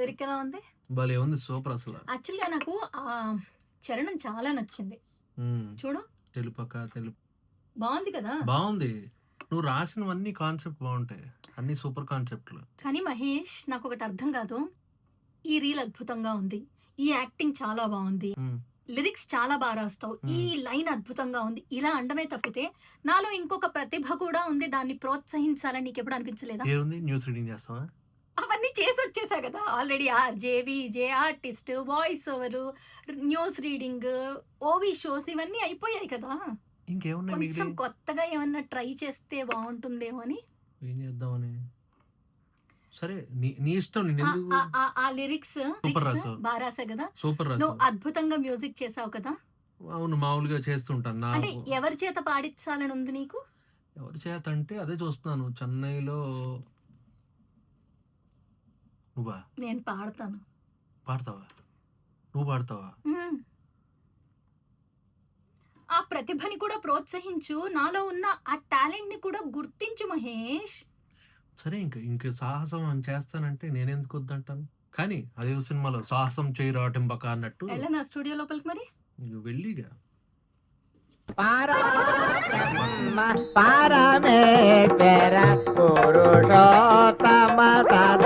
Lyric ఎలా ఉంది? భలే ఉంది, సూపర్ అసలు. యాక్చువల్‌గా నాకు చరణం చాలా నచ్చింది. చూడు తెలుపు బావుంది కదా! బాగుంది. నువ్వు రాసినవన్నీ కాన్సెప్ట్ బాగుంటాయి, అన్ని సూపర్ కాన్సెప్ట్లు. కానీ మహేష్ నాకొకటి అర్థం కాదు. ఈ రీల్ అద్భుతంగా ఉంది. ఈ యాక్టింగ్ చాలా బావుంది. లిరిక్స్ చాలా బాగా రాస్తావు. ఈ లైన్ అద్భుతంగా ఉంది. ఇలా అనడమే తప్పితే నాలో ఇంకొక ప్రతిభ కూడా ఉంది. దాన్ని ప్రోత్సహించాలని నీకెప్పుడు అనిపించలేదా? ఏముంది, న్యూస్ రీడింగ్ చేస్తావా? అవన్నీ చేసి వచ్చేసా కదా! Already RJ, VJ, artist, voice over, news reading, OV shows ఇవన్నీ అయిపోయాయి కదా! ఇంకేమున్నాయి కొంచెం మిగిలి? కొత్తగా ఏమన్నా ట్రై చేస్తే బావుంటుందేమో అని. ఏం చేద్దామని? సరే నీ ఇష్టం. ఆ లిరిక్స్ సూపర్ రాసావు. బా రాసా కదా! సూపర్ నువ్వు రాసావు. అద్భుతంగా మ్యూజిక్ చేసావు కదా! అవును, మామూలుగా చేస్తుంటాను. అంటే ఎవరి చేత పాడించాలని ఉంది నీకు? ఎవరి చేత అంటే అదే చూస్తున్నాను. చెన్నైలో నువ్వా నేను పాడతాను. పాడతావా? నువ్వు పాడతావా? ఆ ప్రతిభని కూడా ప్రోత్సహించు. నాలో ఉన్న ఆ టాలెంట్ ని కూడా గుర్తించు మహేష్. సరే, ఇంక సాహసం అని చేస్తానంటే నేనెందుకు వద్దంటాను. కానీ అదే సినిమాలో సాహసం చేయరాటింబక అన్నట్టు వెళ్ళనా స్టూడియో లోపలికి మరి? ఇంక వెళ్ళిగా పరమేశ్వర పురుషోత్తమ సదా